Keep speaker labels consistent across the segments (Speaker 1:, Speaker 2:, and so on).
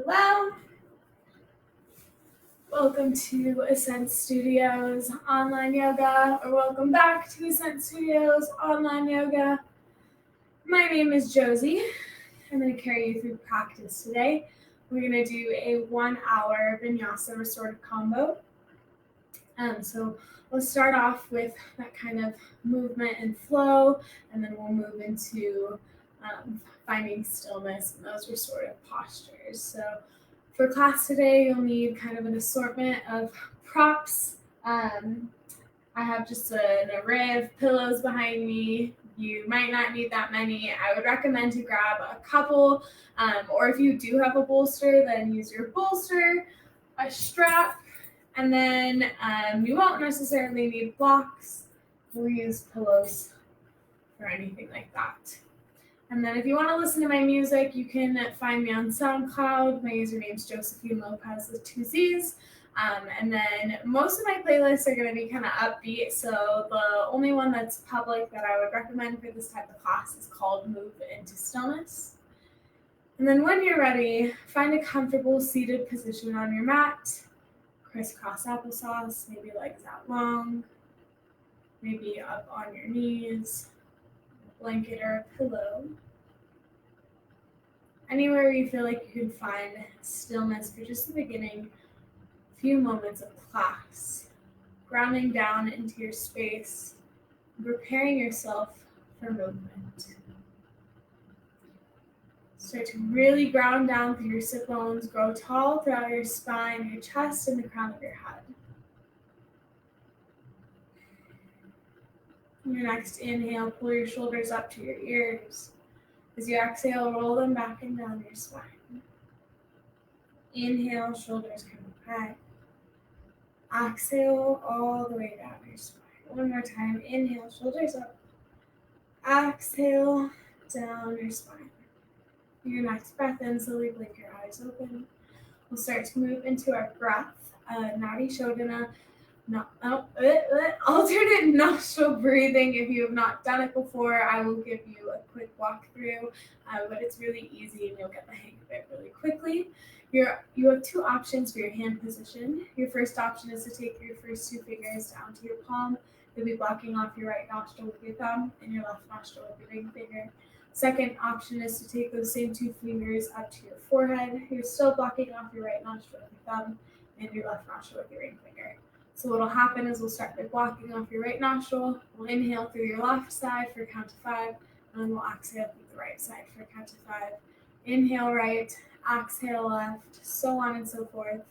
Speaker 1: Hello, welcome to Ascent Studios Online Yoga, or welcome back to Ascent Studios Online Yoga. My name is Josie. I'm going to carry you through practice today. We're going to do a 1 hour Vinyasa restorative combo. So we'll start off with that kind of movement and flow, and then we'll move into finding stillness in those restorative postures. So for class today, you'll need kind of an assortment of props. I have just an array of pillows behind me. You might not need that many. I would recommend to grab a couple, or if you do have a bolster, then use your bolster, a strap, and then you won't necessarily need blocks. We'll use pillows for anything like that. And then if you want to listen to my music, you can find me on SoundCloud. My username is Josephine Lopez with 2 Z's. And then most of my playlists are going to be kind of upbeat. So the only one that's public that I would recommend for this type of class is called Move into Stillness. And then when you're ready, find a comfortable seated position on your mat. Crisscross applesauce, maybe legs out long, maybe up on your knees, a blanket or a pillow. Anywhere you feel like you can find stillness for just the beginning, few moments of class, grounding down into your space, preparing yourself for movement. Start to really ground down through your sit bones, grow tall throughout your spine, your chest, and the crown of your head. On your next inhale, pull your shoulders up to your ears. As you exhale, roll them back and down your spine. Inhale, shoulders come back. Exhale all the way down your spine. One more time. Inhale, shoulders up. Exhale, down your spine. Your next breath in, slowly blink your eyes open. We'll start to move into our breath. Nadi Shodhana, alternate nostril breathing. If you have not done it before, I will give you a quick walkthrough, but it's really easy and you'll get the hang of it really quickly. You have 2 options for your hand position. Your first option is to take your first 2 fingers down to your palm. You'll be blocking off your right nostril with your thumb and your left nostril with your ring finger. Second option is to take those same 2 fingers up to your forehead. You're still blocking off your right nostril with your thumb and your left nostril with your ring finger. So what will happen is we'll start by blocking off your right nostril. We'll inhale through your left side for a count of 5, and then we'll exhale through the right side for a count of 5. Inhale right, exhale left, so on and so forth.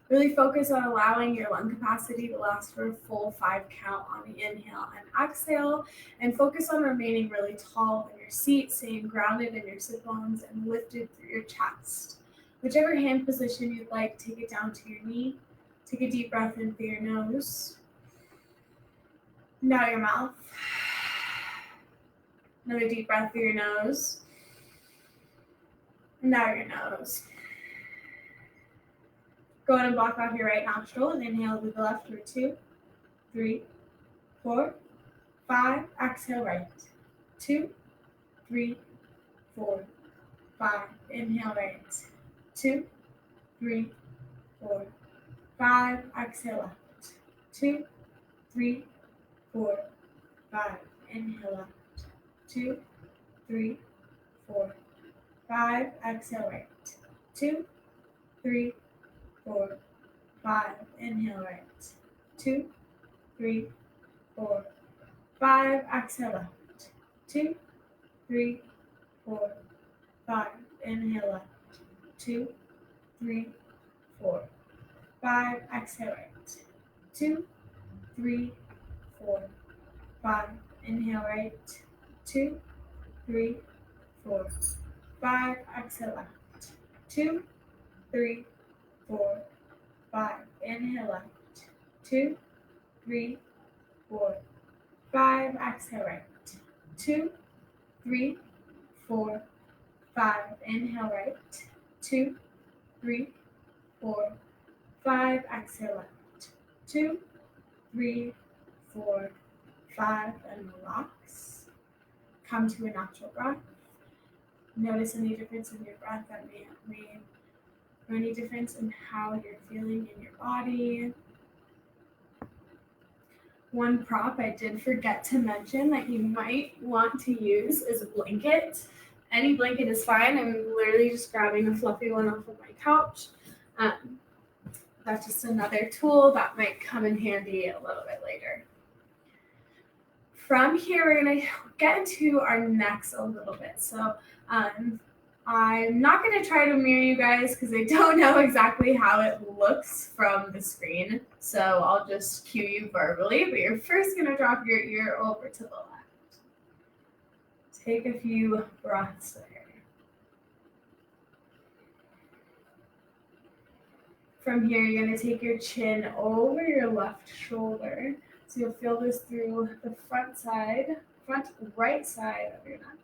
Speaker 1: Really focus on allowing your lung capacity to last for a full 5 count on the inhale and exhale, and focus on remaining really tall in your seat, staying grounded in your sit bones and lifted through your chest. Whichever hand position you'd like, take it down to your knee. Take a deep breath in through your nose. And out your mouth. Another deep breath through your nose. And out your nose. Go ahead and block off your right nostril and inhale through the left for 2, 3, 4, 5. Exhale right. 2, 3, 4, 5. Inhale right. 2, 3, 4, 5. Exhale left. 2, 3, 4, 5. Inhale left. 2, 3, 4, 5. Exhale right. 2, 3, 4, 5. Inhale right. 2, 3, 4, 5. Exhale left. 2, 3, 4, 5. Inhale left. 2, 3, 4, 5. Exhale right. 2, 3, 4, 5. Inhale right. 2, 3, 4, 5. Exhale left. 2, 3, 4, 5. Inhale left. 2, 3, 4, 5. Exhale right. 2, 3, 4, 5. Inhale right. 2, 3, 4, 5. Exhale left. 2, 3, 4, 5. And relax. Come to a natural breath. Notice any difference in your breath that may Any difference in how you're feeling in your body? One prop I did forget to mention that you might want to use is a blanket. Any blanket is fine. I'm literally just grabbing a fluffy one off of my couch. That's just another tool that might come in handy a little bit later. From here, we're going to get into our necks a little bit. So I'm not going to try to mirror you guys because I don't know exactly how it looks from the screen. So I'll just cue you verbally, but you're first going to drop your ear over to the left. Take a few breaths there. From here, you're going to take your chin over your left shoulder. So you'll feel this through the front right side of your neck.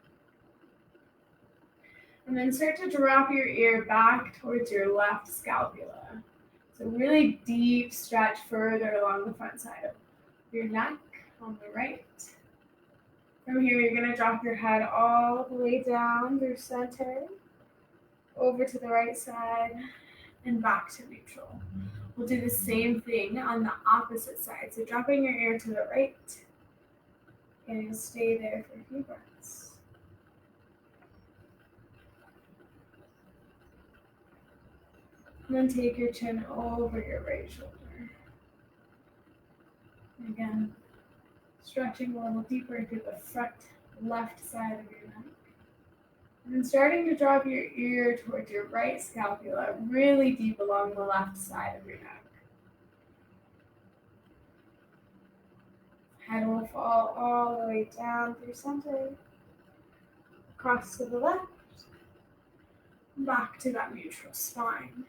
Speaker 1: And then start to drop your ear back towards your left scapula. So really deep stretch further along the front side of your neck on the right. From here, you're going to drop your head all the way down through center, over to the right side, and back to neutral. We'll do the same thing on the opposite side. So dropping your ear to the right, and stay there for a few breaths. And then take your chin over your right shoulder. And again, stretching a little deeper through the front left side of your neck. And then starting to drop your ear towards your right scapula, really deep along the left side of your neck. Head will fall all the way down through center, across to the left, back to that neutral spine.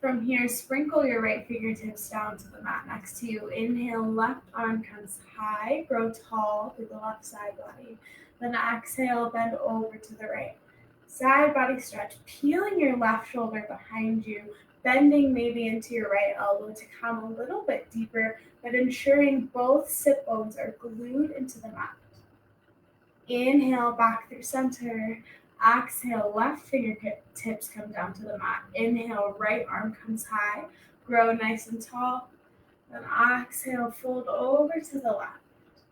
Speaker 1: From here, sprinkle your right fingertips down to the mat next to you. Inhale, left arm comes high, grow tall through the left side body. Then exhale, bend over to the right. Side body stretch, peeling your left shoulder behind you, bending maybe into your right elbow to come a little bit deeper, but ensuring both sit bones are glued into the mat. Inhale, back through center. Exhale, left fingertips come down to the mat. Inhale, right arm comes high. Grow nice and tall. Then exhale, fold over to the left.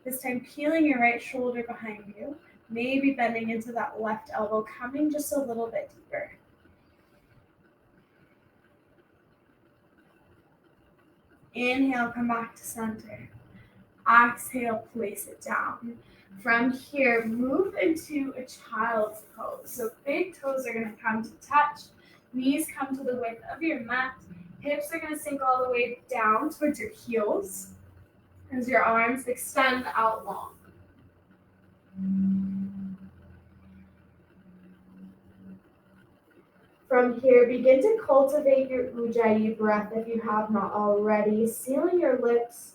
Speaker 1: This time, peeling your right shoulder behind you. Maybe bending into that left elbow, coming just a little bit deeper. Inhale, come back to center. Exhale, place it down. From here, move into a child's pose. So big toes are going to come to touch. Knees come to the width of your mat. Hips are going to sink all the way down towards your heels as your arms extend out long. From here, begin to cultivate your Ujjayi breath if you have not already. Sealing your lips,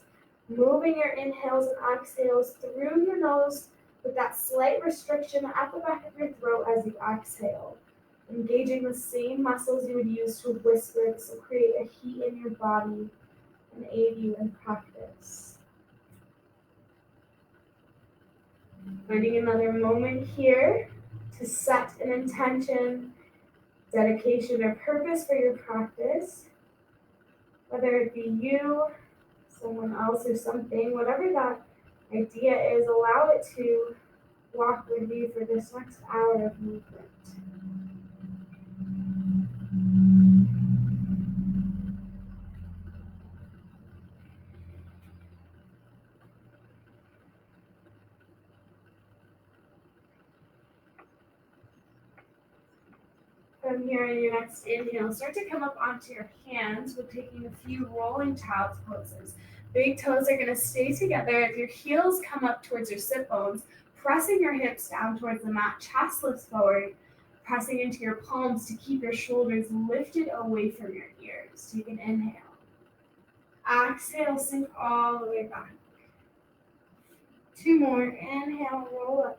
Speaker 1: moving your inhales and exhales through your nose with that slight restriction at the back of your throat as you exhale. Engaging the same muscles you would use to whisper, this will create a heat in your body and aid you in practice. Finding another moment here to set an intention, dedication, or purpose for your practice, whether it be you, someone else, or something, whatever that idea is, allow it to walk with you for this next hour of movement. From here, in your next inhale, start to come up onto your hands. We're taking a few rolling child's poses. Big toes are going to stay together as your heels come up towards your sit bones, pressing your hips down towards the mat, chest lifts forward, pressing into your palms to keep your shoulders lifted away from your ears. Take an inhale. Exhale, sink all the way back. Two more. Inhale, roll up.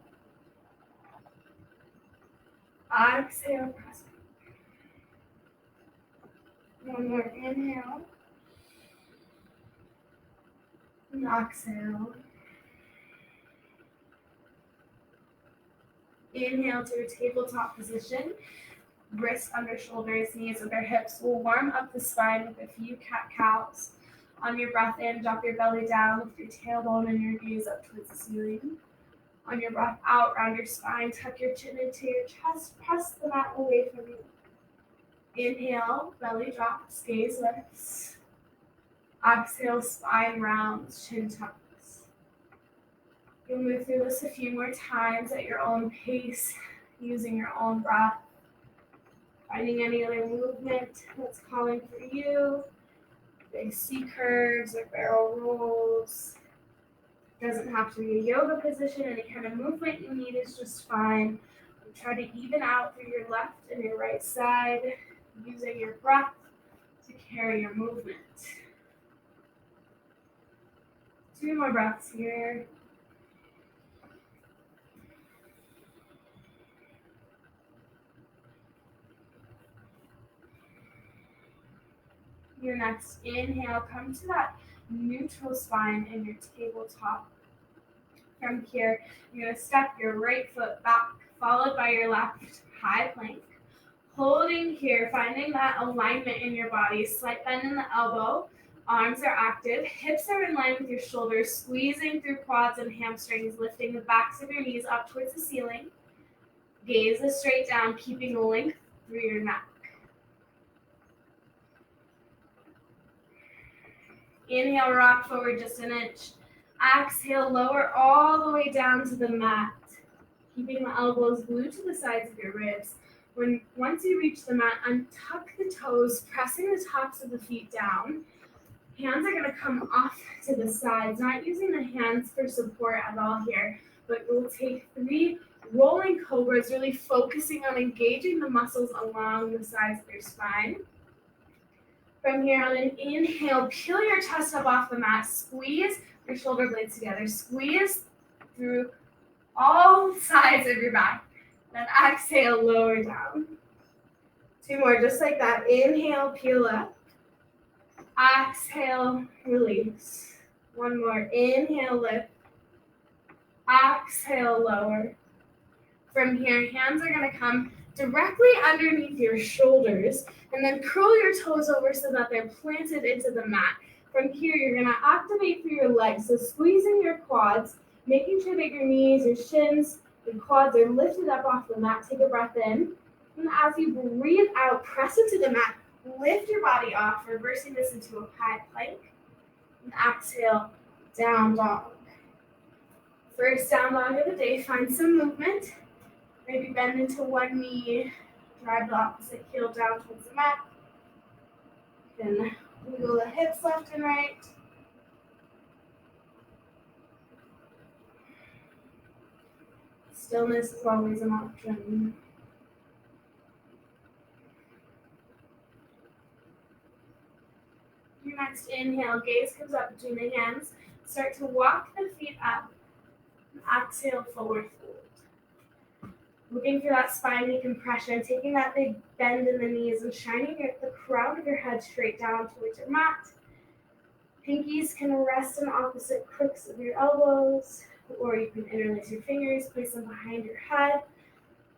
Speaker 1: Exhale, press. One more. Inhale. And exhale. Inhale to a tabletop position. wrists under shoulders, knees over hips. We'll warm up the spine with a few cat-cows. On your breath in, drop your belly down, lift your tailbone and your gaze up towards the ceiling. On your breath out, round your spine, tuck your chin into your chest, press the mat away from you. Inhale, belly drops, gaze lifts. Exhale, spine rounds, chin tucks. You'll move through this a few more times at your own pace, using your own breath. Finding any other movement that's calling for you. Big C curves or barrel rolls. Doesn't have to be a yoga position. Any kind of movement you need is just fine. Try to even out through your left and your right side, using your breath to carry your movement. 2 more breaths here. Your next inhale, come to that neutral spine in your tabletop. From here, you're going to step your right foot back, followed by your left high plank. Holding here, finding that alignment in your body. Slight bend in the elbow. Arms are active. Hips are in line with your shoulders, squeezing through quads and hamstrings, lifting the backs of your knees up towards the ceiling. Gaze is straight down, keeping length through your neck. Inhale, rock forward just an inch. Exhale, lower all the way down to the mat, keeping the elbows glued to the sides of your ribs. Once you reach the mat, untuck the toes, pressing the tops of the feet down. Hands are going to come off to the sides, not using the hands for support at all here, but we'll take 3 rolling cobras, really focusing on engaging the muscles along the sides of your spine. From here, on an inhale, peel your chest up off the mat, squeeze your shoulder blades together, squeeze through all sides of your back. Then exhale, lower down. 2 more, just like that. Inhale, peel up. Exhale, release. 1 more, inhale, lift. Exhale, lower. From here, hands are going to come directly underneath your shoulders, and then curl your toes over so that they're planted into the mat. From here, you're going to activate through your legs, so squeezing your quads, making sure that your knees, your shins, your quads are lifted up off the mat. Take a breath in, and as you breathe out, press into the mat, lift your body off, reversing this into a high plank, and exhale, down dog. First down dog of the day, find some movement. Maybe bend into one knee, drive the opposite heel down towards the mat. Then wiggle the hips left and right. Stillness is always an option. Your next inhale, gaze comes up between the hands. Start to walk the feet up. Exhale, forward fold. Looking for that spine decompression, taking that big bend in the knees and shining the crown of your head straight down towards your mat. Pinkies can rest in opposite crooks of your elbows, or you can interlace your fingers, place them behind your head,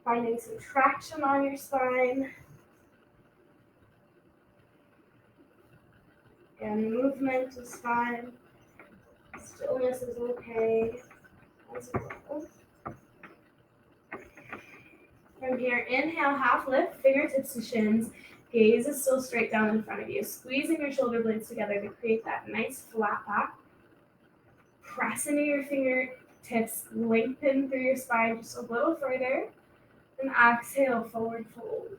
Speaker 1: finding some traction on your spine. And movement is fine. Stillness is okay as well. From here, inhale, half lift, fingertips to shins. Gaze is still straight down in front of you. Squeezing your shoulder blades together to create that nice flat back. Press into your fingertips, lengthen through your spine just a little further. And exhale, forward fold.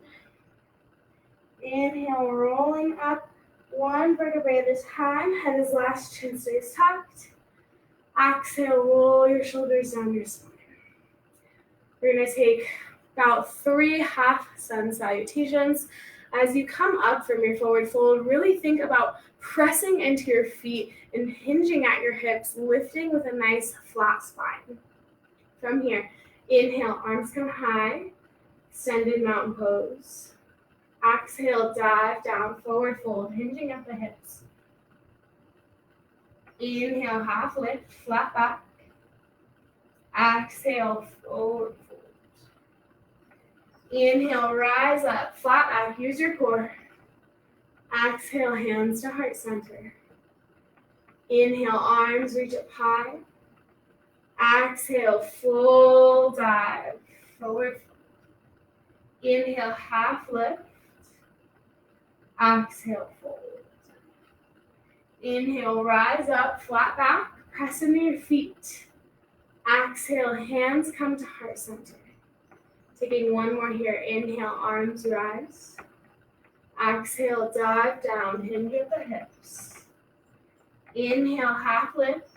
Speaker 1: Inhale, rolling up 1 vertebrae at a time. Head is last, chin stays tucked. Exhale, roll your shoulders down your spine. We're going to take about 3 half sun salutations. As you come up from your forward fold, really think about pressing into your feet and hinging at your hips, lifting with a nice flat spine. From here, inhale, arms come high, extended mountain pose. Exhale, dive down, forward fold, hinging at the hips. Inhale, half lift, flat back. Exhale, forward fold. Inhale, rise up, flat back, use your core. Exhale, hands to heart center. Inhale, arms reach up high. Exhale, full dive, forward. Inhale, half lift. Exhale, fold. Inhale, rise up, flat back, press into your feet. Exhale, hands come to heart center. Taking one more here. Inhale, arms rise. Exhale, dive down, hinge at the hips. Inhale, half lift.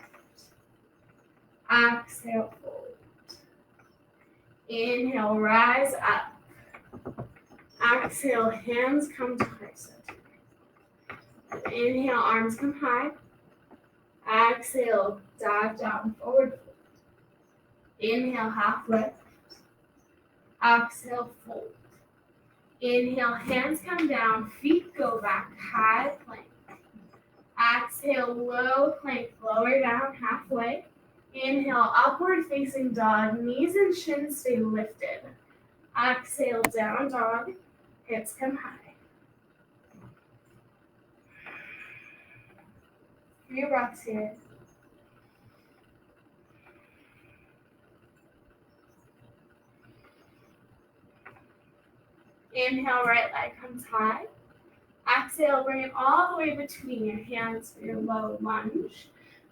Speaker 1: Exhale, fold. Inhale, rise up. Exhale, hands come to heart center. Inhale, arms come high. Exhale, dive down, forward fold. Inhale, half lift. Exhale, fold. Inhale, hands come down, feet go back, high plank. Exhale, low plank, lower down halfway. Inhale, upward facing dog, knees and shins stay lifted. Exhale, down dog, hips come high. 3 breaths here. Inhale, right leg comes high. Exhale, bring it all the way between your hands for your low lunge.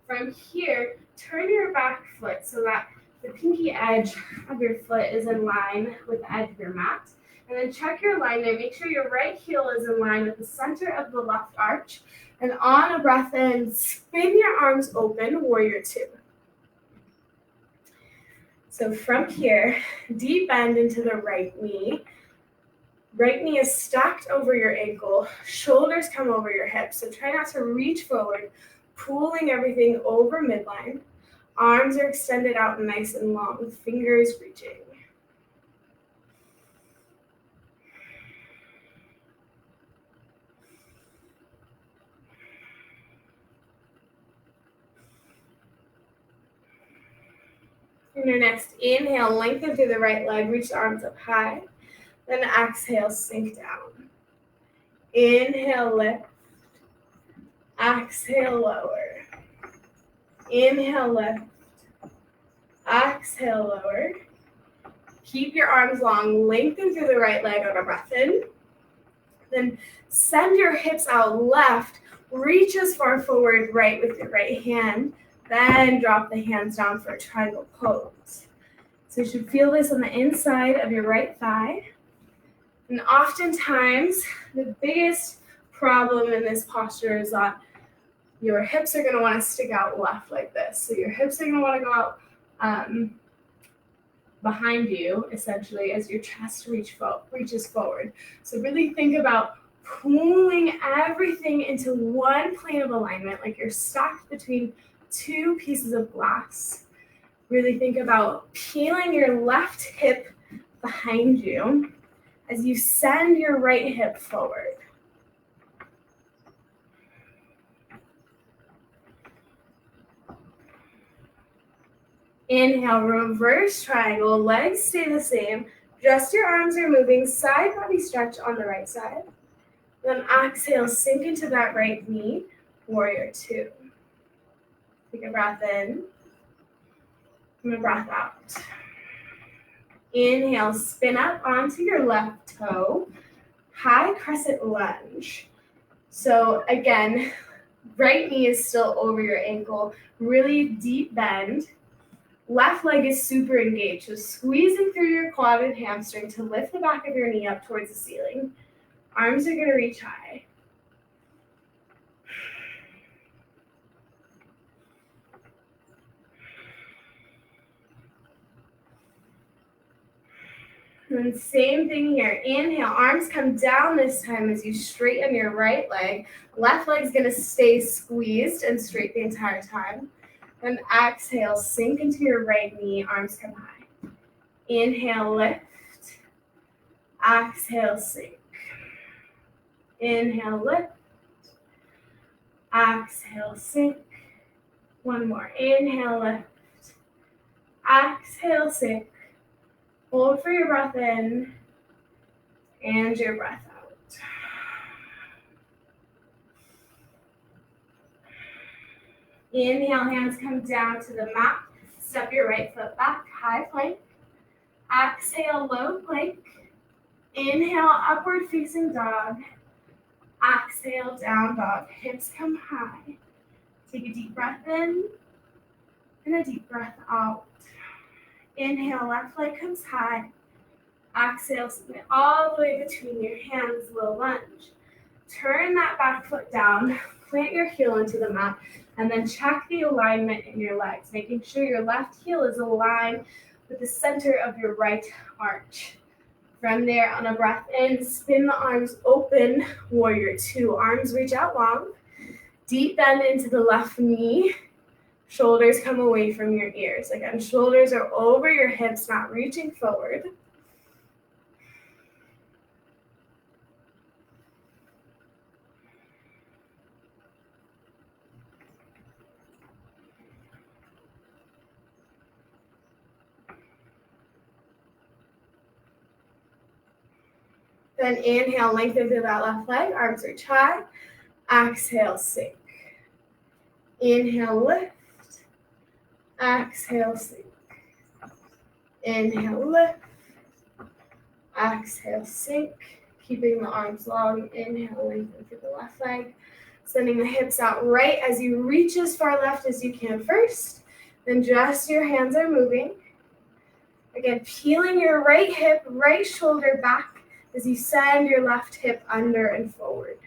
Speaker 1: From here, turn your back foot so that the pinky edge of your foot is in line with the edge of your mat. And then check your alignment. Make sure your right heel is in line with the center of the left arch. And on a breath in, spin your arms open, warrior 2. So from here, deep bend into the right knee. Right knee is stacked over your ankle. Shoulders come over your hips. So try not to reach forward, pulling everything over midline. Arms are extended out nice and long, fingers reaching. In your next inhale, lengthen through the right leg, reach the arms up high. Then exhale, sink down. Inhale, lift. Exhale, lower. Inhale, lift. Exhale, lower. Keep your arms long, lengthen through the right leg on a breath in. Then send your hips out left, reach as far forward right with your right hand. Then drop the hands down for a triangle pose. So you should feel this on the inside of your right thigh. And oftentimes, the biggest problem in this posture is that your hips are going to want to stick out left like this. So your hips are going to want to go out behind you, essentially, as your chest reaches forward. So really think about pulling everything into one plane of alignment, like you're stacked between 2 pieces of glass. Really think about peeling your left hip behind you as you send your right hip forward. Inhale, reverse triangle, legs stay the same. Just your arms are moving, side body stretch on the right side. Then exhale, sink into that right knee, warrior 2. Take a breath in, and a breath out. Inhale, spin up onto your left toe, high crescent lunge. So again, right knee is still over your ankle, really deep bend. Left leg is super engaged, so squeezing through your quad and hamstring to lift the back of your knee up towards the ceiling. Arms are going to reach high. And then same thing here. Inhale, arms come down this time as you straighten your right leg. Left leg's going to stay squeezed and straight the entire time. Then exhale, sink into your right knee, arms come high. Inhale, lift. Exhale, sink. Inhale, lift. Exhale, sink. One more. Inhale, lift. Exhale, sink. Hold for your breath in. And your breath out. Inhale, hands come down to the mat. Step your right foot back, high plank. Exhale, low plank. Inhale, upward facing dog. Exhale, down dog. Hips come high. Take a deep breath in and a deep breath out. Inhale, left leg comes high. Exhale, submit all the way between your hands, low lunge. Turn that back foot down, plant your heel into the mat, and then check the alignment in your legs, making sure your left heel is aligned with the center of your right arch. From there, on a breath in, spin the arms open, warrior two. Arms reach out long. Deep bend into the left knee. Shoulders come away from your ears. Again, shoulders are over your hips, not reaching forward. Then inhale, lengthen through that left leg, arms reach high. Exhale, sink. Inhale, lift. Exhale, sink. Inhale, lift. Exhale, sink. Keeping the arms long. Inhale, lengthen through the left leg. Sending the hips out right as you reach as far left as you can first. Then just your hands are moving. Again, peeling your right hip, right shoulder back as you send your left hip under and forward.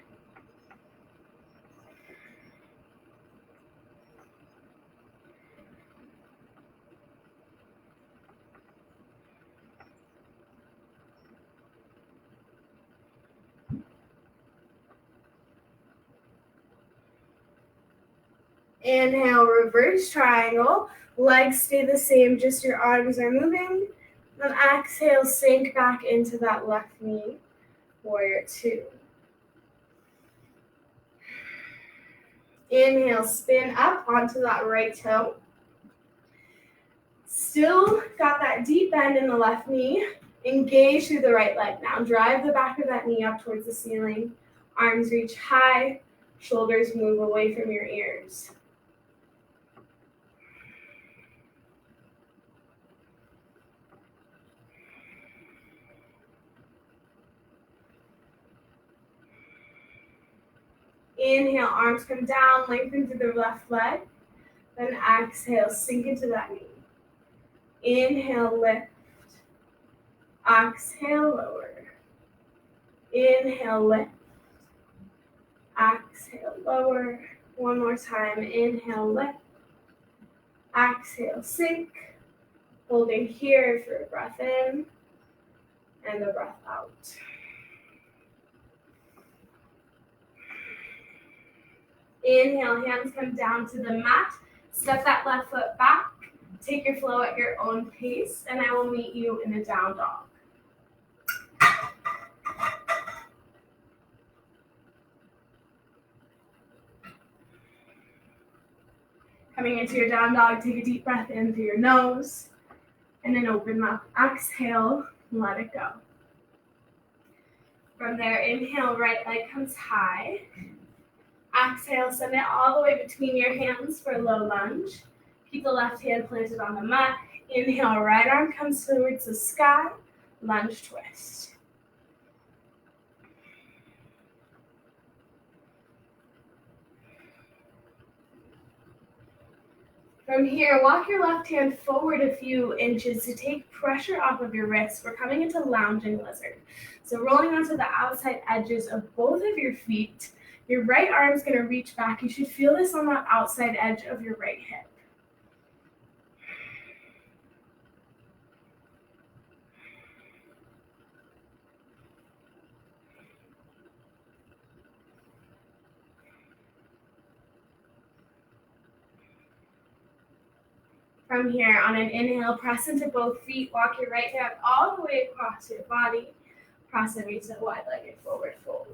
Speaker 1: Inhale, reverse triangle. Legs stay the same, just your arms are moving. Then exhale, sink back into that left knee, warrior two. Inhale, spin up onto that right toe. Still got that deep bend in the left knee. Engage through the right leg now. Drive the back of that knee up towards the ceiling. Arms reach high. Shoulders move away from your ears. Inhale, arms come down, lengthen through the left leg. Then exhale, sink into that knee. Inhale, lift. Exhale, lower. Inhale, lift. Exhale, lower. One more time. Inhale, lift. Exhale, sink. Holding here for a breath in and a breath out. Inhale, hands come down to the mat. Step that left foot back. Take your flow at your own pace, and I will meet you in a down dog. Coming into your down dog, take a deep breath in through your nose, and an open mouth. Exhale, let it go. From there, inhale, right leg comes high. Exhale, send it all the way between your hands for a low lunge. Keep the left hand planted on the mat. Inhale, right arm comes towards the sky. Lunge twist. From here, walk your left hand forward a few inches to take pressure off of your wrists. We're coming into lounging lizard. So rolling onto the outside edges of both of your feet. Your right arm is going to reach back. You should feel this on that outside edge of your right hip. From here, on an inhale, press into both feet. Walk your right hand all the way across your body. Press and reach that wide-legged forward fold.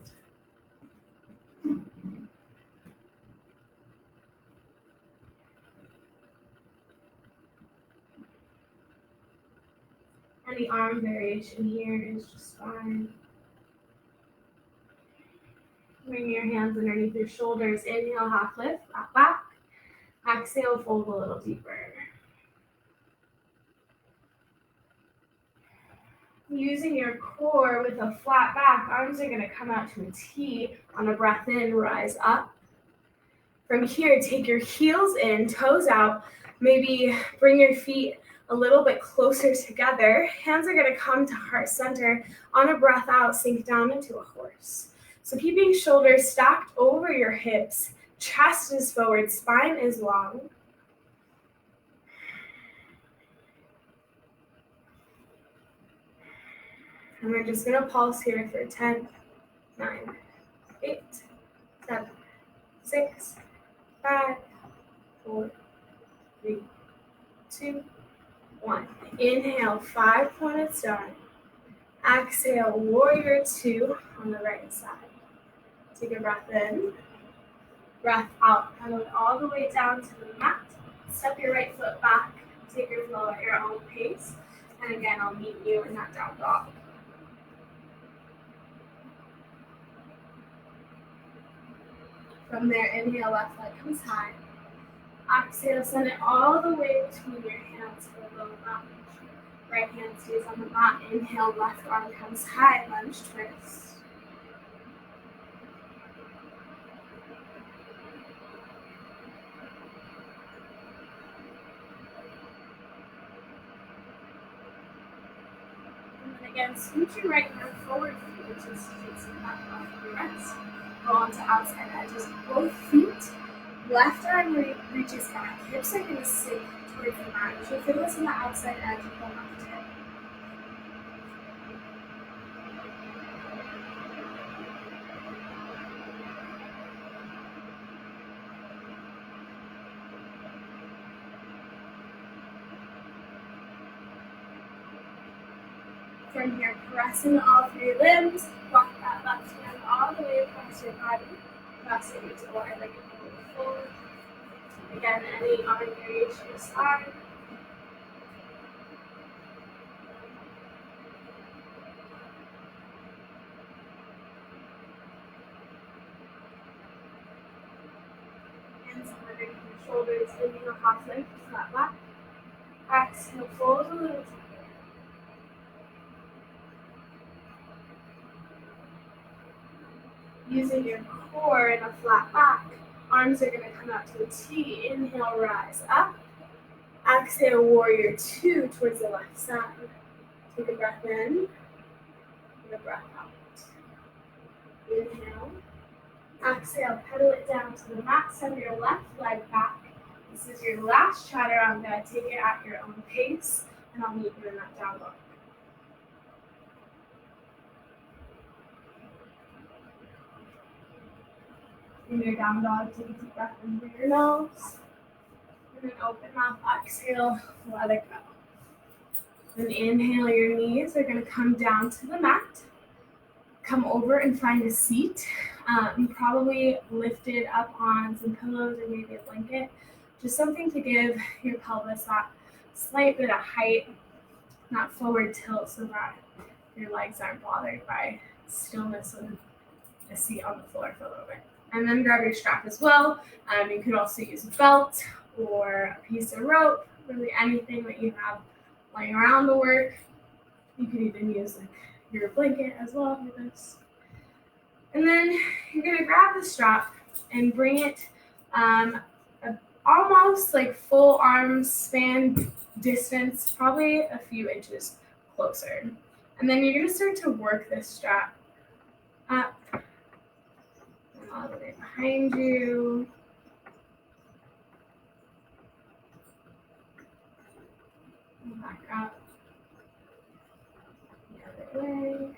Speaker 1: Any arm variation here is just fine. Bring your hands underneath your shoulders. Inhale, half lift, flat back. Exhale, fold a little deeper. Using your core with a flat back, arms are going to come out to a T. On a breath in, rise up. From here, take your heels in, toes out. Maybe bring your feet a little bit closer together. Hands are going to come to heart center. On a breath out, sink down into a horse. So keeping shoulders stacked over your hips, chest is forward, spine is long. And we're just going to pulse here for 10, 9, 8, 7, 6, 5, 4, 3, 2, 1. Inhale, 5-pointed star. Exhale, warrior 2 on the right side. Take a breath in. Breath out. Pedal it all the way down to the mat. Step your right foot back. Take your flow at your own pace. And again, I'll meet you in that down dog. From there, inhale, left leg comes high. Exhale, send it all the way between your hands for a low lunge. Right hand stays on the mat. Inhale, left arm comes high, lunge twist. And then again, scoot your right hand forward, which is facing back off of your rest. Go onto outside edges of both feet. Left arm reaches back. Hips are going to sink towards the mat. You should feel this on the outside edge of the left hip. From here, pressing all 3 limbs. Walk that left hand all the way across your body. Press it into wide legged forward. Again, any arm variation is fine. Hands underneath your shoulders, inhale, half lift, flat back. Exhale, fold a little deeper. Using your core in a flat back, arms are going to come out to a T. Inhale, rise up. Exhale, warrior 2 towards the left side. Take a breath in and a breath out. Inhale. Exhale, pedal it down to the mat. Send your left leg back. This is your last chaturanga. Take it at your own pace, and I'll meet you in that down dog. In your down dog, take a deep breath in through your nose. And then open mouth, exhale, let it go. Then inhale, your knees are going to come down to the mat. Come over and find a seat. Probably lifted up on some pillows or maybe a blanket. Just something to give your pelvis that slight bit of height, not forward tilt, so that your legs aren't bothered by stillness and a seat on the floor for a little bit. And then grab your strap as well. You could also use a belt or a piece of rope, really anything that you have laying around to work. You could even use like your blanket as well for this. And then you're going to grab the strap and bring it almost like full arm span distance, probably a few inches closer. And then you're going to start to work this strap up and all the way behind you. And back up the other way.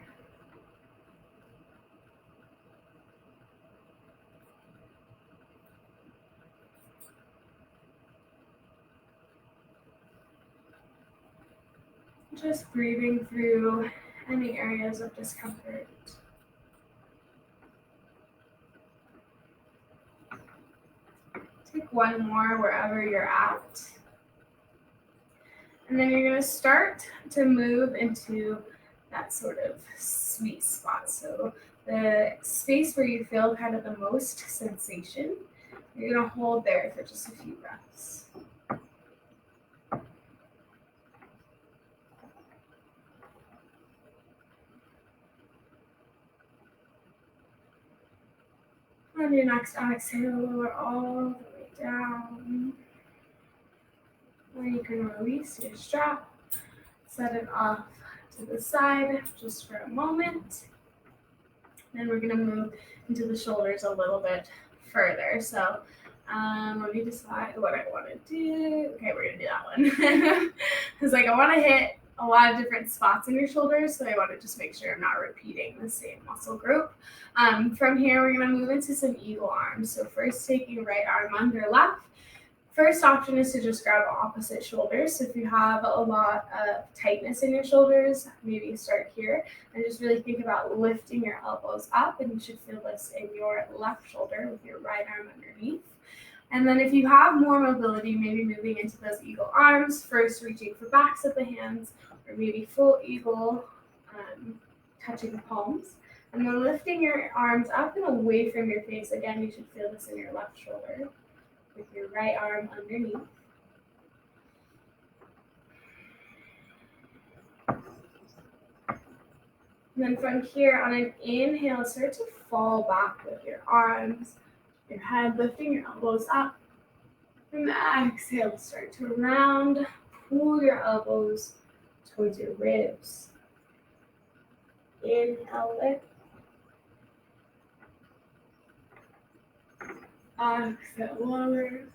Speaker 1: Just breathing through any areas of discomfort. Take one more wherever you're at. And then you're going to start to move into that sort of sweet spot. So the space where you feel kind of the most sensation. You're going to hold there for just a few breaths. On your next exhale, lower all the way down. Then you can release your strap, set it off to the side just for a moment. Then we're going to move into the shoulders a little bit further. So let me decide what I want to do. Okay, we're going to do that one. Because I want to hit a lot of different spots in your shoulders, so I want to just make sure I'm not repeating the same muscle group. From here, we're going to move into some eagle arms. So first, taking right arm under left. First option is to just grab opposite shoulders. So if you have a lot of tightness in your shoulders, maybe start here and just really think about lifting your elbows up, and you should feel this in your left shoulder with your right arm underneath. And then if you have more mobility, maybe moving into those eagle arms, first reaching for backs of the hands, or maybe full eagle, touching the palms. And then lifting your arms up and away from your face. Again, you should feel this in your left shoulder with your right arm underneath. And then from here, on an inhale, start to fall back with your arms, your head, lifting your elbows up. And exhale, start to round, pull your elbows towards your ribs. Inhale, lift. Exhale, lower.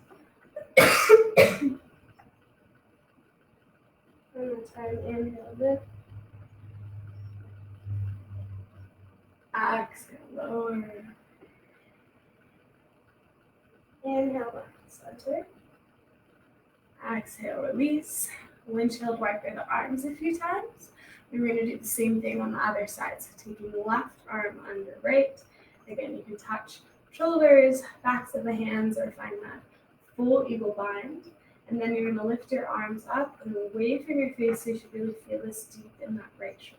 Speaker 1: One more time, inhale, lift. Exhale, lower. Inhale, back to center. Exhale, release. Windshield wiper the arms a few times. We're going to do the same thing on the other side. So taking the left arm under right. Again, you can touch shoulders, backs of the hands, or find that full eagle bind. And then you're going to lift your arms up and away from your face, so you should really feel this deep in that right shoulder.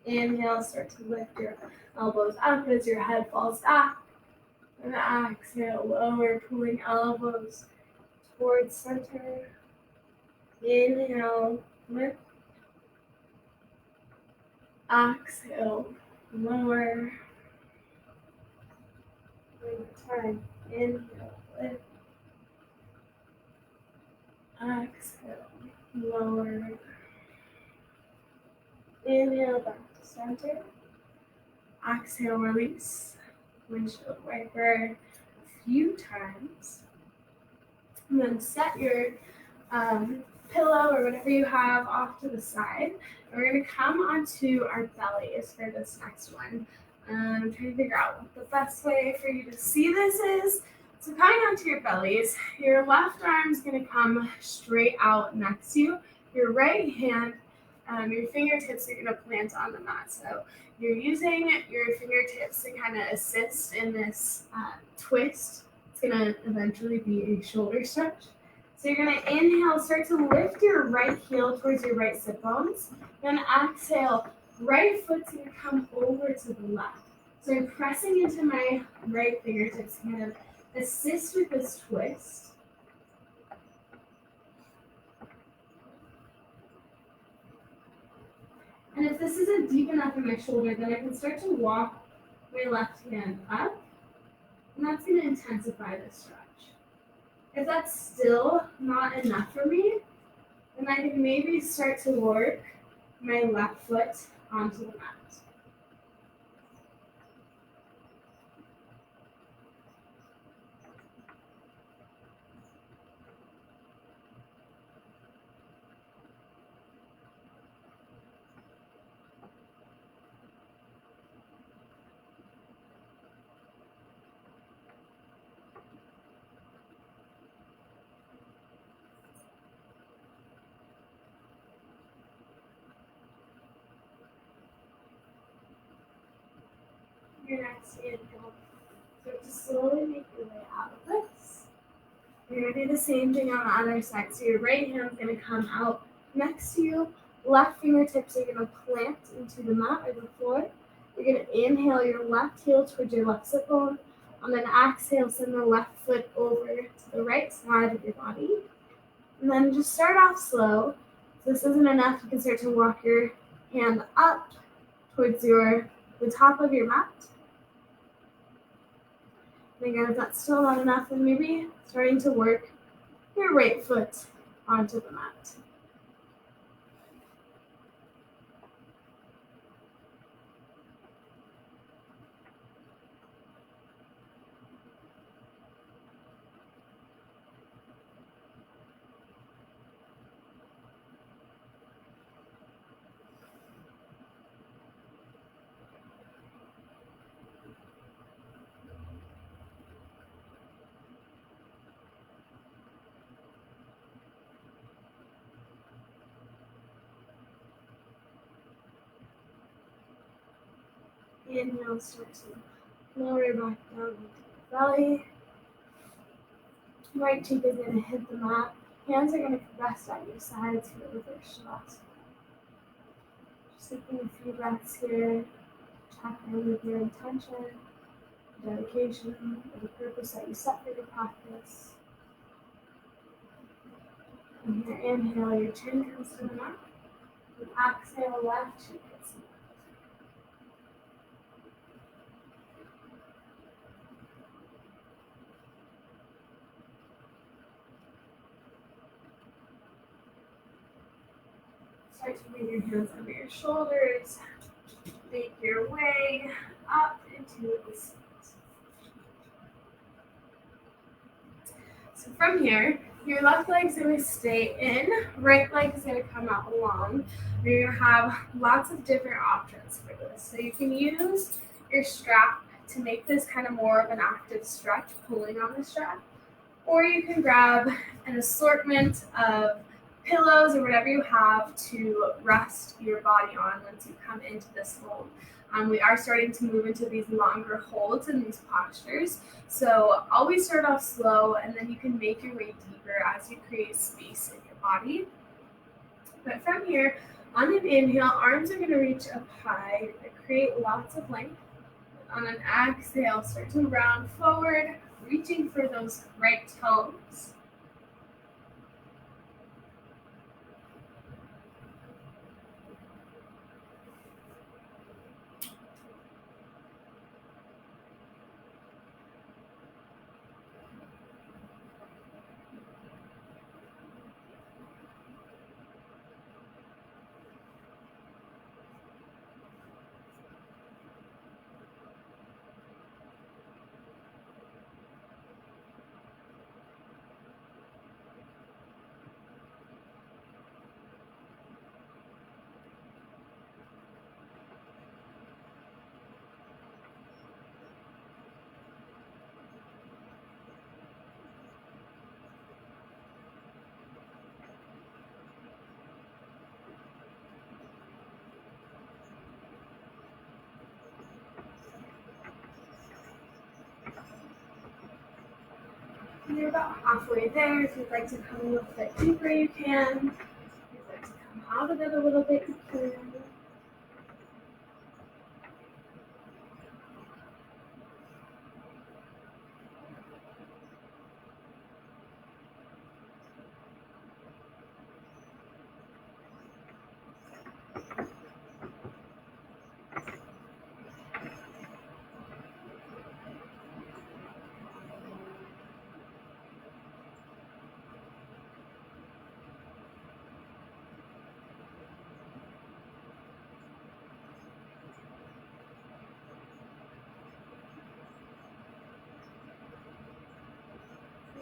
Speaker 1: Inhale, start to lift your elbows up as your head falls back. And exhale, lower, pulling elbows towards center. Inhale, lift. Exhale, lower. One more time. Inhale, lift. Exhale, lower. Inhale, back to center. Exhale, release. Windshield wiper a few times. And then set your pillow or whatever you have off to the side. And we're going to come onto our bellies for this next one. I'm trying to figure out what the best way for you to see this is. So coming onto your bellies, your left arm is going to come straight out next to you. Your right hand, your fingertips are going to plant on the mat. So you're using your fingertips to kind of assist in this twist. It's going to eventually be a shoulder stretch. So you're going to inhale, start to lift your right heel towards your right sit bones. Then exhale, right foot's going to come over to the left. So I'm pressing into my right fingertips to kind of assist with this twist. And if this isn't deep enough in my shoulder, then I can start to walk my left hand up, and that's going to intensify the stretch. If that's still not enough for me, then I can maybe start to work my left foot onto the mat. Your next inhale, start to slowly make your way out of this. You're going to do the same thing on the other side. So your right hand's going to come out next to you. Left fingertips are going to plant into the mat or the floor. You're going to inhale your left heel towards your left sit bone. And then exhale, send the left foot over to the right side of your body. And then just start off slow. If this isn't enough, you can start to walk your hand up towards the top of your mat. And again, if that's still not enough, then maybe starting to work your right foot onto the mat. Inhale, start to lower back down into the belly. Right cheek is going to hit the mat. Hands are going to rest at your sides here with your shavasana. Just taking a few breaths here, checking with your intention, dedication, or the purpose that you set for your practice. And here, inhale, your chin comes to the mat. And exhale, left cheek hits the mat. Start to bring your hands over your shoulders. Make your way up into the seat. So from here, your left leg's going to stay in, right leg is going to come out long. You're going to have lots of different options for this. So you can use your strap to make this kind of more of an active stretch, pulling on the strap. Or you can grab an assortment of pillows or whatever you have to rest your body on once you come into this hold. We are starting to move into these longer holds and these postures. So always start off slow, and then you can make your way deeper as you create space in your body. But from here, on an inhale, arms are going to reach up high and create lots of length. On an exhale, start to round forward, reaching for those right toes. You're about halfway there. If you'd like to come a little bit deeper, you can. If you'd like to come out of it a little bit, you can.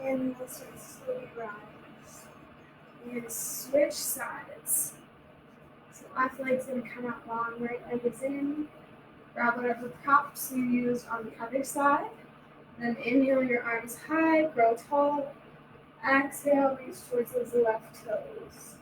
Speaker 1: And we'll start to slowly rise. You're going to switch sides. So left leg's going to come out long, right leg is in. Grab whatever props you used on the other side. Then inhale your arms high, grow tall. Exhale, reach towards those left toes.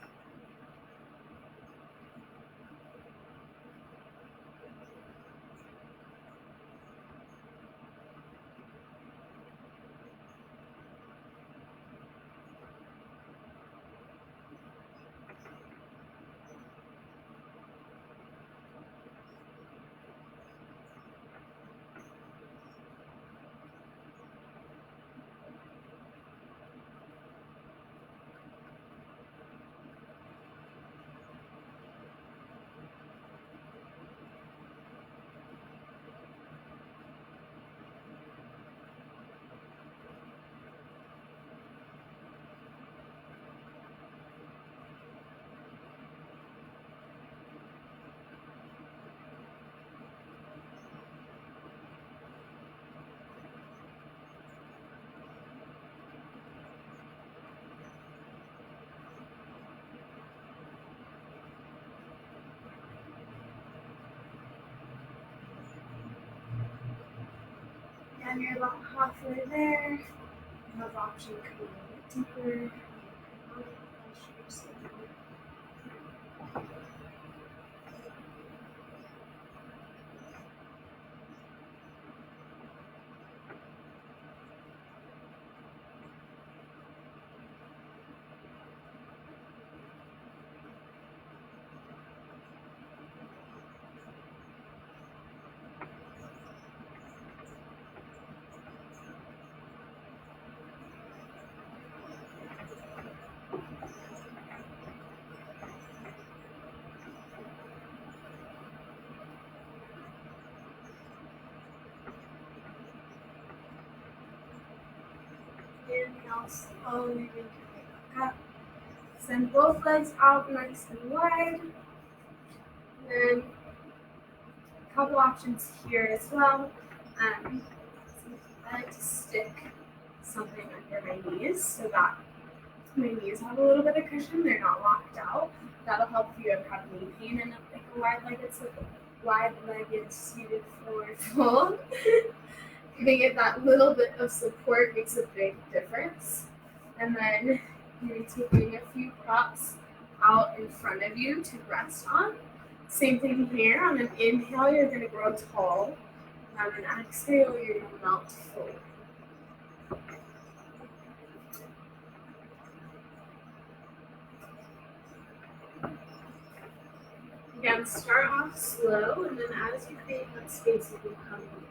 Speaker 1: and you're about halfway there, you have the option of coming a little bit deeper. And now slowly make your way back up. Send both legs out nice and wide. And then a couple options here as well. I like to stick something under my knees so that my knees have a little bit of cushion. They're not locked out. That'll help if you ever have knee pain and like a wide-legged seated forward fold. Giving it that little bit of support makes a big difference. And then maybe taking a few props out in front of you to rest on. Same thing here. On an inhale, you're going to grow tall. On an exhale, you're going to melt forward. Again, start off slow, and then as you create that space, you can come in.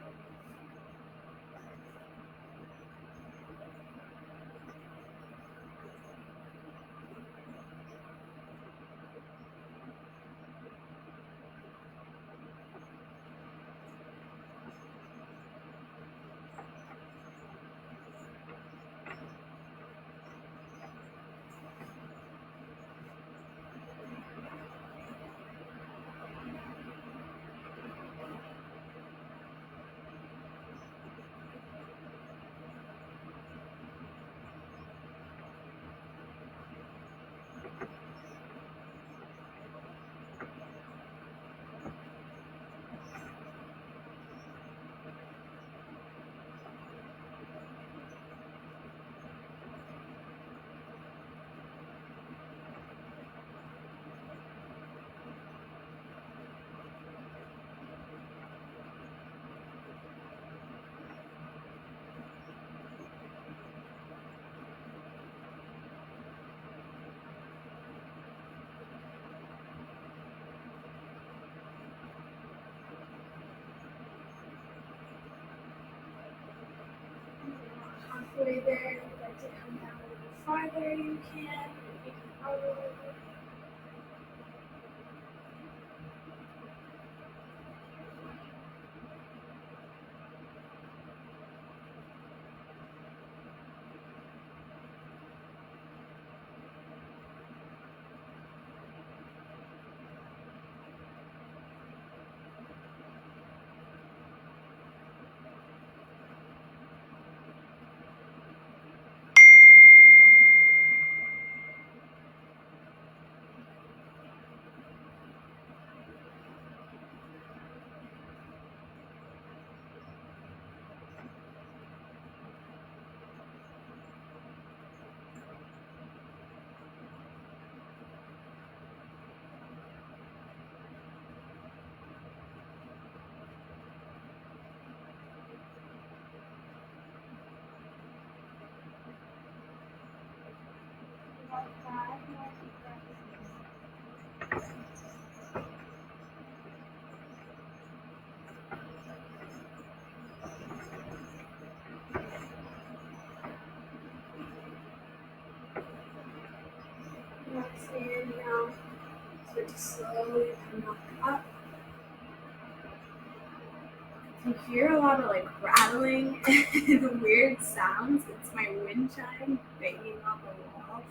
Speaker 1: Halfway there, if you'd like to come down a little farther, you can. You can probably. Exhale now. Start to slowly come back up. You hear a lot of like rattling and weird sounds. It's my wind chime banging on the wall.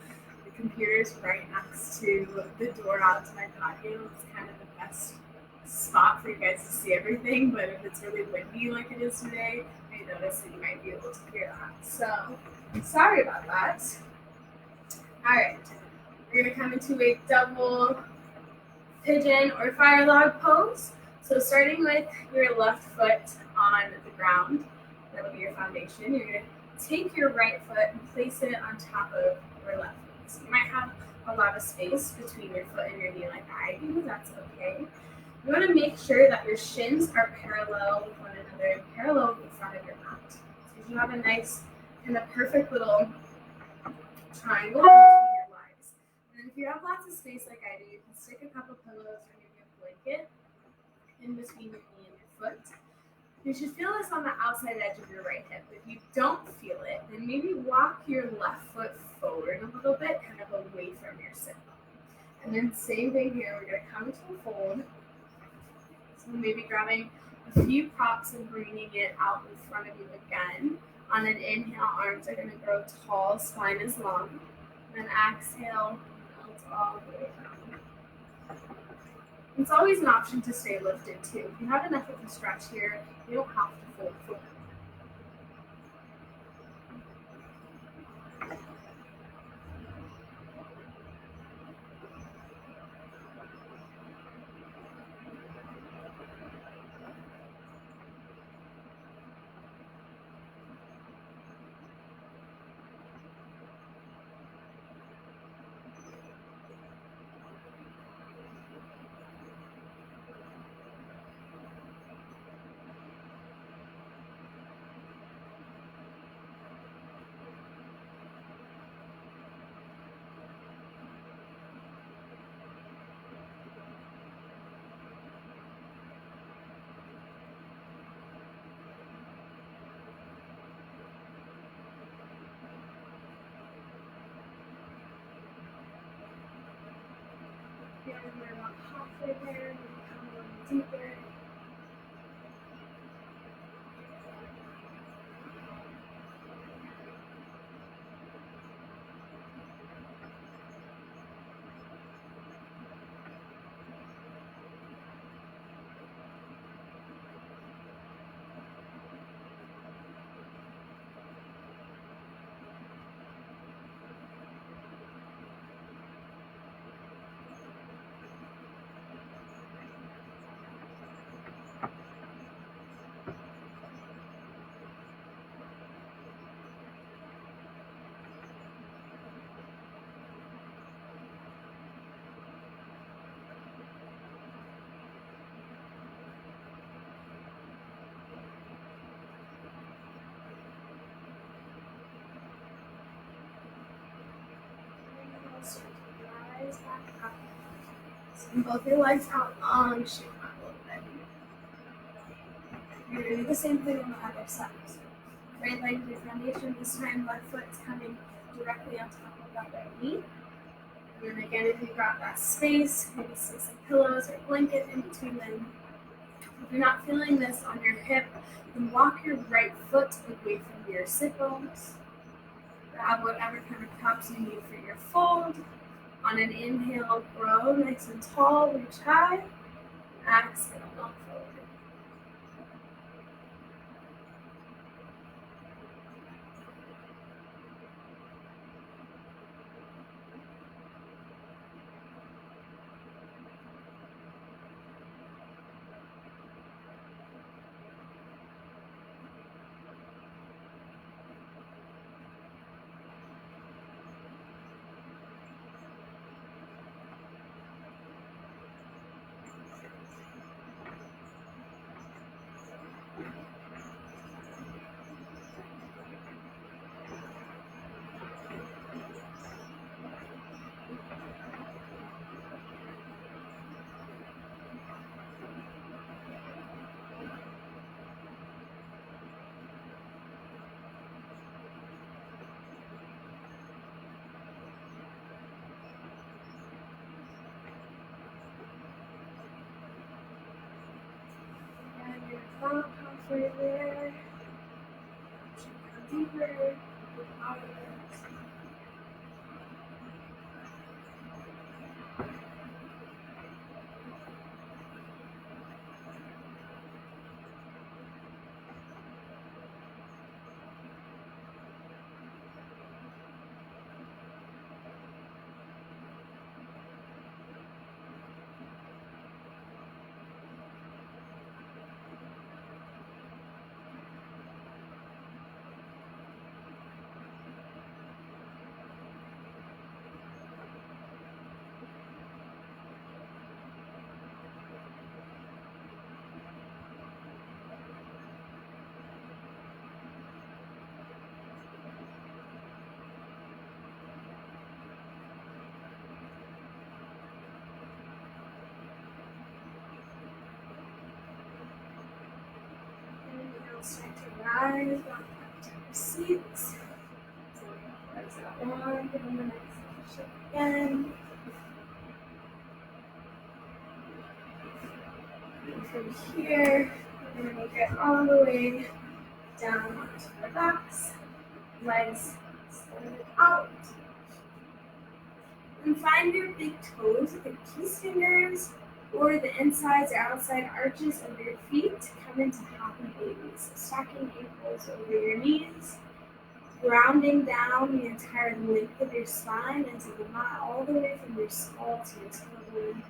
Speaker 1: The computer's right next to the door out to my patio. It's kind of the best spot for you guys to see everything, but if it's really windy like it is today, I notice that you might be able to hear that. So, sorry about that. Alright, we're going to come into a double pigeon or fire log pose. So starting with your left foot on the ground, that'll be your foundation, you're going to take your right foot and place it on top of your left foot. So you might have a lot of space between your foot and your knee like I do. That's okay. You want to make sure that your shins are parallel with one another and parallel with the front of your mat. So you have a nice kind of perfect little triangle between your legs. And then if you have lots of space like I do, you can stick a couple pillows or maybe a blanket in between your knee and your foot. You should feel this on the outside edge of your right hip. If you don't feel it, then maybe walk your left foot forward a little bit, kind of away from your sit bone. And then same thing here, we're going to come to a fold. So maybe grabbing a few props and bringing it out in front of you again. On an inhale, arms are going to grow tall, spine is long. And then exhale, melt all the way down. It's always an option to stay lifted too. If you have enough of a stretch here, you don't have to fold forward. Again, we're about halfway there. We'll come a little deeper. Start to rise back up. Send both your legs out long, shake out a little bit. You're going to do the same thing on the other side. So right leg to your foundation. This time, left foot's coming directly on top of that right knee. And then again, if you've got that space, maybe stick some pillows or blanket in between them. If you're not feeling this on your hip, then walk your right foot away from your sit bones. Grab whatever kind of props you need for your fold. On an inhale, grow nice and tall, reach high. Exhale, melt forward. About halfway there. Come deeper. Out of it. rise back up to your seats. So legs out long, give them a nice little shake again. And from here, we're going to get all the way down onto our backs, legs extended out. And find your big toes, the kiss fingers, or the insides or outside arches of your feet to come into happy babies. So stacking ankles over your knees, grounding down the entire length of your spine into the mat, all the way from your skull to your tailbone.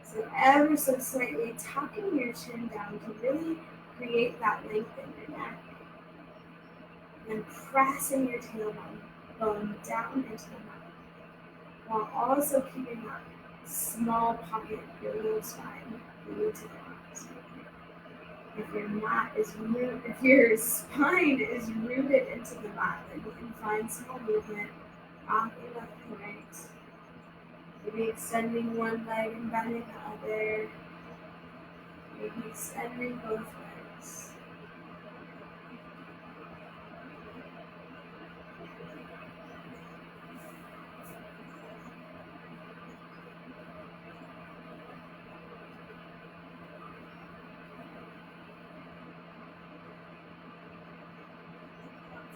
Speaker 1: So ever so slightly tucking your chin down to really create that length in your neck. And pressing your tailbone down into the mat, while also keeping that small pocket of your low spine glued to the mat. If your spine is rooted into the mat, then you can find small movement, rocking left and right. Maybe extending one leg and bending the other. Maybe extending both legs.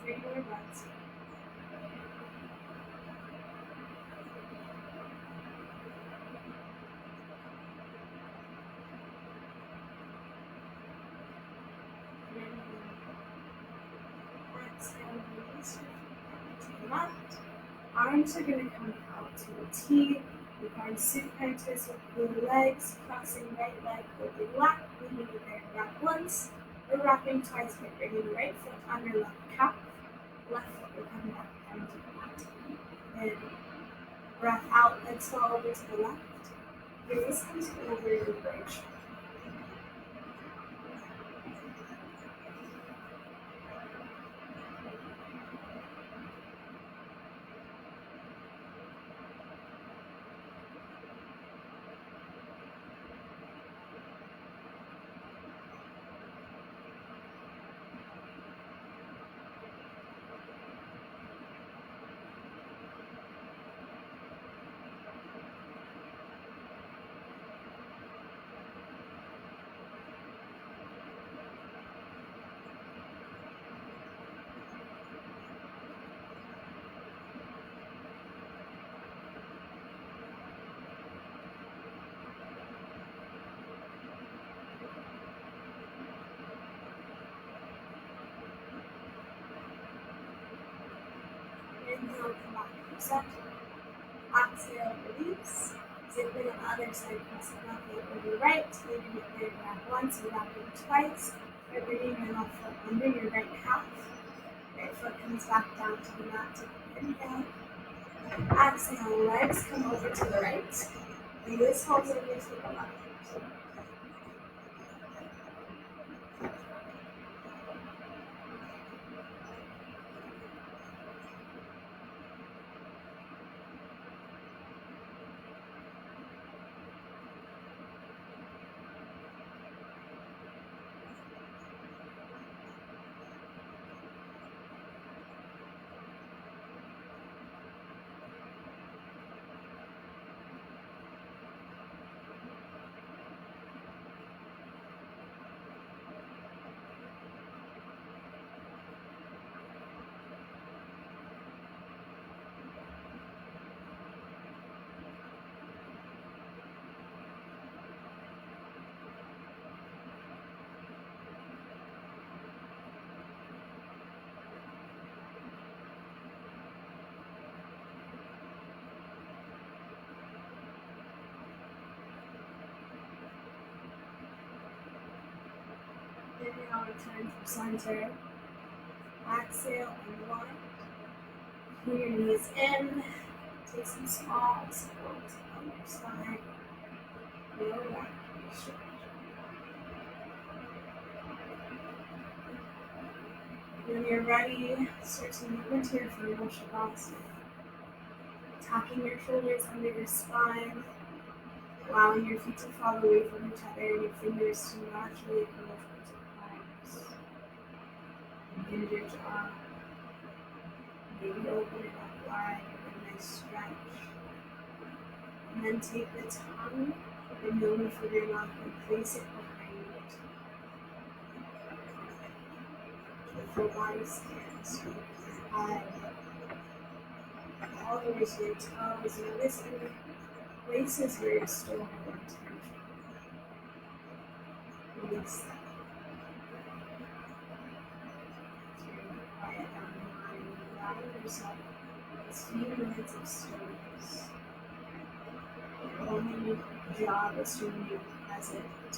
Speaker 1: Three more breaths. Exhale, release your feet to the mat. Arms are going to come out to a T. You find supine twist with blue legs, crossing right leg over left, leading the there rock once, or rocking twice by bringing right foot under left calf, left foot will come back down to the mat. And breath out, legs fall over to the left. Gaze comes over your bridge. Inhale, come back to Ascent. Exhale, release. Zipping on the other side, pressing left leg over right, leaving it there back once, and wrapping twice. By bringing your left foot under your right calf. Right foot comes back down to the mat. Inhale. Exhale, legs come over to the right. And this holds over to the left. Inhale, return to center. Exhale, unwind. Pull your knees in. Take some small circles on your spine. Lower back. When you're ready, start to move into your final Shavasana. Tucking your shoulders under your spine. Allowing your feet to fall away from each other and your fingers to naturally come towards your palms. Into your jaw. Maybe open it up wide with a nice stretch. And then take the tongue and nose from your mouth and place it behind it. The full body scan, so your head, all the way to your toes. Notice any places where you're still holding tension. Release that. So you're going to quiet down the mind and allow yourself these few minutes of stillness. Your only job is to remain present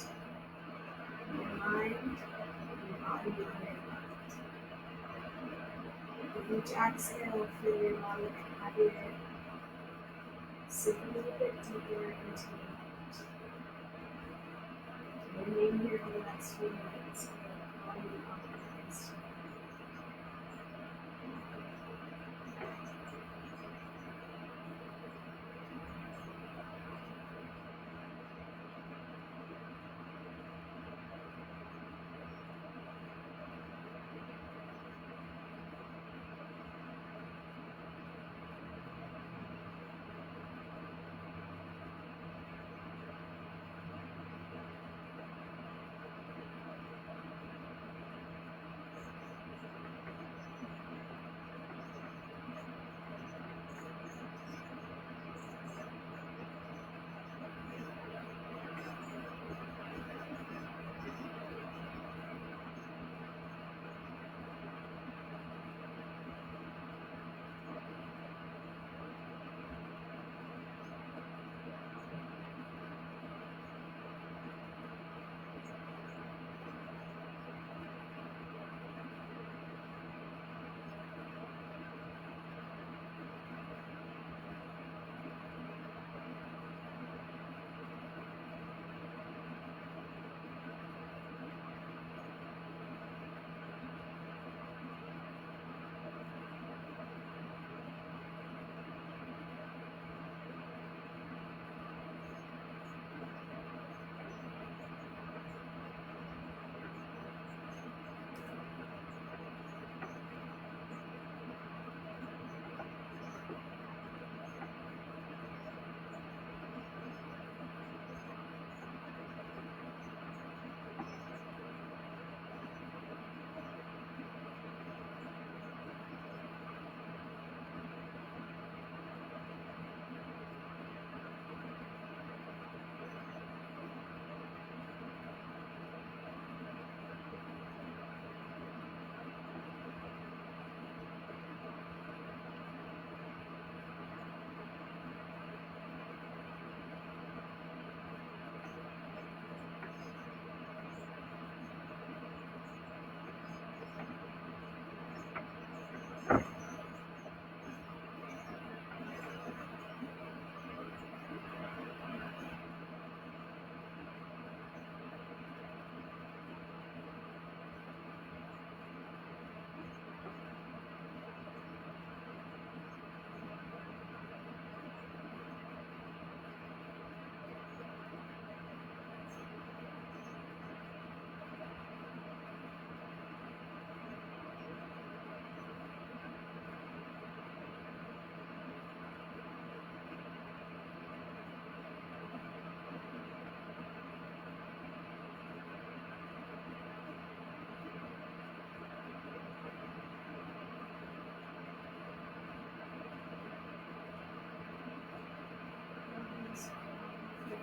Speaker 1: in your mind and your body and your heart. With each exhale, feel your body get heavier. Sink a little bit deeper into the heart. Remain here for the next few minutes. Body compromised.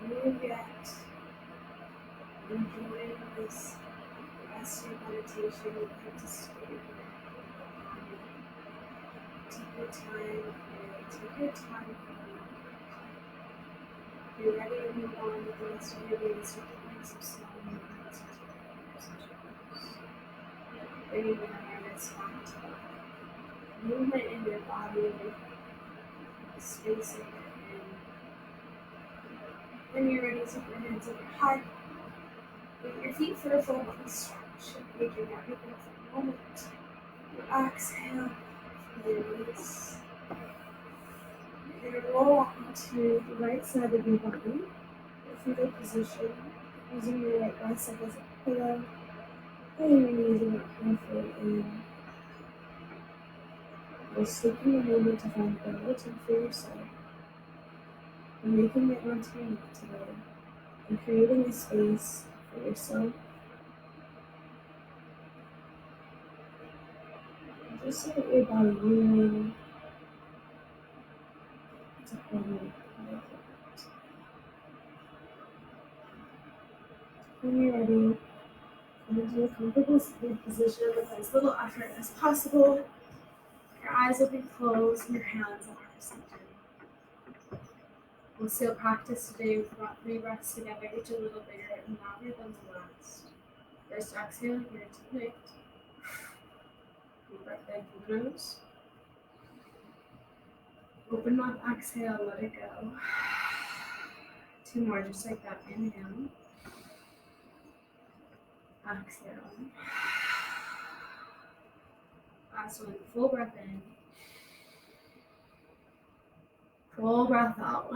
Speaker 1: Move yet. Enjoy this rest of meditation. You have to stay here. Take your time here. Take your time here. If you're ready to move on with the rest of your days, you can make some small movements with your fingers and toes. Bringing your awareness back to movement in your body, the space in it. When you're ready, take your hands over your heart. Bring your feet for a full body stretch. Make your body go for a moment. You exhale, release. You're going to roll onto the right side of your body. The fetal position, using your right bicep as a pillow. Pulling your knees and halfway in. Just taking a moment to find gratitude for yourself and making it onto your mat today and creating a space for yourself. And just so that your body moving to harmony. When you're ready, come into a comfortable sitting position with as little effort as possible. Your eyes will be closed and your hands are centered. We'll still practice today with about 3 breaths together, each a little bigger and louder than the last. First exhale here to connect. Deep breath in through the nose. Open mouth, exhale, let it go. 2 more just like that. Inhale. Exhale. Last one, full breath in. Full breath out.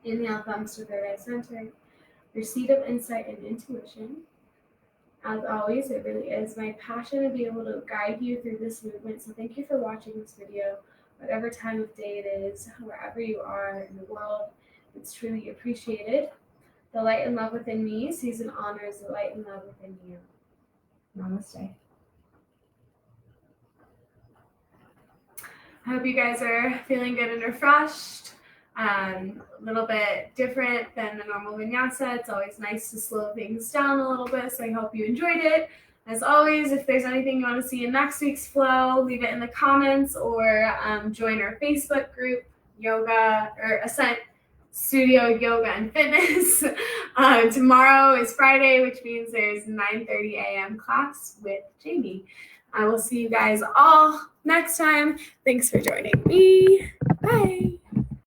Speaker 1: Inhale, thumbs to third eye center. Your seat of insight and intuition. As always, it really is my passion to be able to guide you through this movement. So thank you for watching this video, whatever time of day it is, wherever you are in the world. It's truly appreciated. The light and love within me sees and honors the light and love within you. Namaste. I hope you guys are feeling good and refreshed. A little bit different than the normal vinyasa. It's always nice to slow things down a little bit, so I hope you enjoyed it. As always, if there's anything you want to see in next week's flow, leave it in the comments or join our Facebook group, Yoga or Ascent Studio Yoga and Fitness. Tomorrow is Friday, which means there's 9:30 a.m. class with Jamie. I will see you guys all next time. Thanks for joining me. Bye.